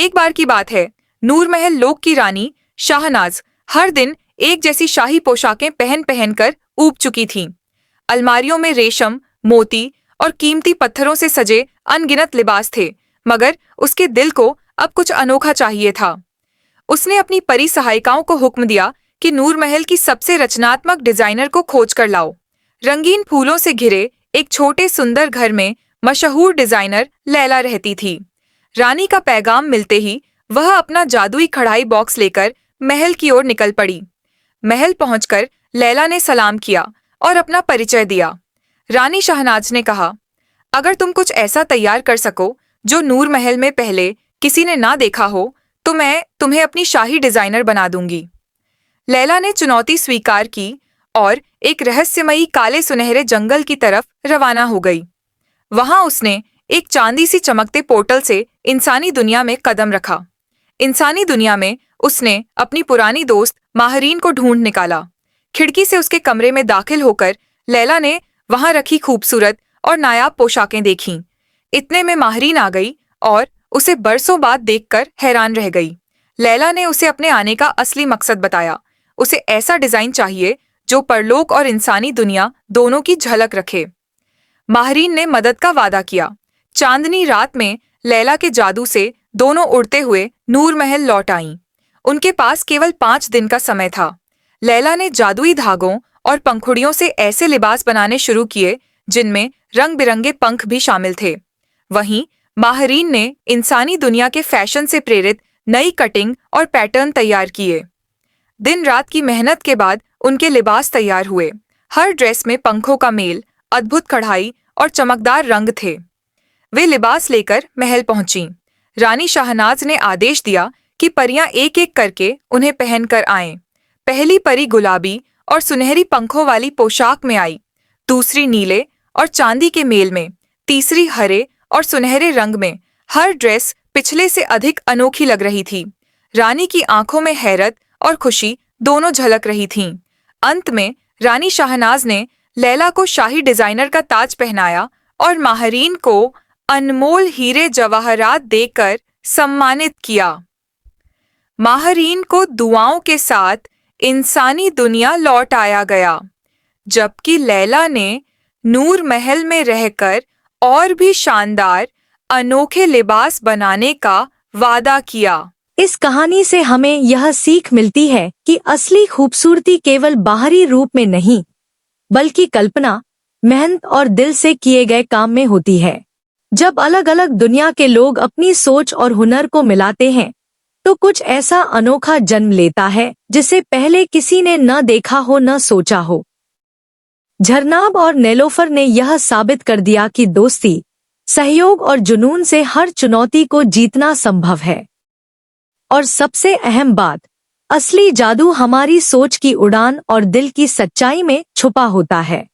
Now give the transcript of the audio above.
एक बार की बात है, नूरमहल लोक की रानी शाहनाज हर दिन एक जैसी शाही पोशाकें पहन पहन कर ऊब चुकी थीं। अलमारियों में रेशम, मोती और कीमती पत्थरों से सजे अनगिनत लिबास थे, मगर उसके दिल को अब कुछ अनोखा चाहिए था। उसने अपनी परी सहायिकाओं को हुक्म दिया कि नूरमहल की सबसे रचनात्मक डिजाइनर को खोज कर लाओ। रंगीन फूलों से घिरे एक छोटे सुंदर घर में मशहूर डिजाइनर लैला रहती थी। रानी का पैगाम मिलते ही वह अपना जादुई कढ़ाई बॉक्स लेकर महल की ओर निकल पड़ी। महल पहुंचकर लैला ने सलाम किया और अपना परिचय दिया। रानी शहनाज ने कहा, अगर तुम कुछ ऐसा तैयार कर सको जो नूर महल में पहले किसी ने ना देखा हो, तो मैं तुम्हें अपनी शाही डिजाइनर बना दूंगी। लैला ने चुनौती स्वीकार की और एक रहस्यमयी काले सुनहरे जंगल की तरफ रवाना हो गई। वहां उसने एक चांदी सी चमकते पोर्टल से इंसानी दुनिया में कदम रखा। इंसानी दुनिया में उसने अपनी पुरानी दोस्त माहरीन को ढूंढ निकाला। खिड़की से उसके कमरे में दाखिल होकर लैला ने वहां रखी खूबसूरत और नायाब पोशाकें देखीं। इतने में माहरीन आ गई और उसे बरसों बाद देखकर हैरान रह गई। लैला ने उसे अपने आने का असली मकसद बताया। उसे ऐसा डिजाइन चाहिए जो परलोक और इंसानी दुनिया दोनों की झलक रखे। माहरीन ने मदद का वादा किया। चांदनी रात में लैला के जादू से दोनों उड़ते हुए नूर महल लौट आईं। उनके पास केवल 5 दिन का समय था। लैला ने जादुई धागों और पंखुड़ियों से ऐसे लिबास बनाने शुरू किए जिनमें रंग बिरंगे पंख भी शामिल थे। वहीं माहरीन ने इंसानी दुनिया के फैशन से प्रेरित नई कटिंग और पैटर्न तैयार किए। दिन रात की मेहनत के बाद उनके लिबास तैयार हुए। हर ड्रेस में पंखों का मेल, अद्भुत कढ़ाई और चमकदार रंग थे। वे लिबास लेकर महल पहुंची। रानी शाहनाज ने आदेश दिया कि परियां एक एक करके उन्हें पहनकर आएं। पहली परी गुलाबी और सुनहरी पंखों वाली पोशाक में आई, दूसरी नीले और चांदी के मेल में, तीसरी हरे और सुनहरे रंग में। हर ड्रेस पिछले से अधिक अनोखी लग रही थी। रानी की आंखों में हैरत और खुशी दोनों झलक रही थीं। अंत में रानी शाहनाज ने लैला को शाही डिजाइनर का ताज पहनाया और माहरीन को अनमोल हीरे जवाहरात देकर सम्मानित किया। माहरीन को दुआओं के साथ इंसानी दुनिया लौट आया गया, जबकि लैला ने नूर महल में रहकर और भी शानदार अनोखे लिबास बनाने का वादा किया। इस कहानी से हमें यह सीख मिलती है कि असली खूबसूरती केवल बाहरी रूप में नहीं, बल्कि कल्पना, मेहनत और दिल से किए गए काम में होती है। जब अलग अलग दुनिया के लोग अपनी सोच और हुनर को मिलाते हैं, तो कुछ ऐसा अनोखा जन्म लेता है जिसे पहले किसी ने न देखा हो, न सोचा हो। झरनाब और नेलोफर ने यह साबित कर दिया कि दोस्ती, सहयोग और जुनून से हर चुनौती को जीतना संभव है। और सबसे अहम बात, असली जादू हमारी सोच की उड़ान और दिल की सच्चाई में छुपा होता है।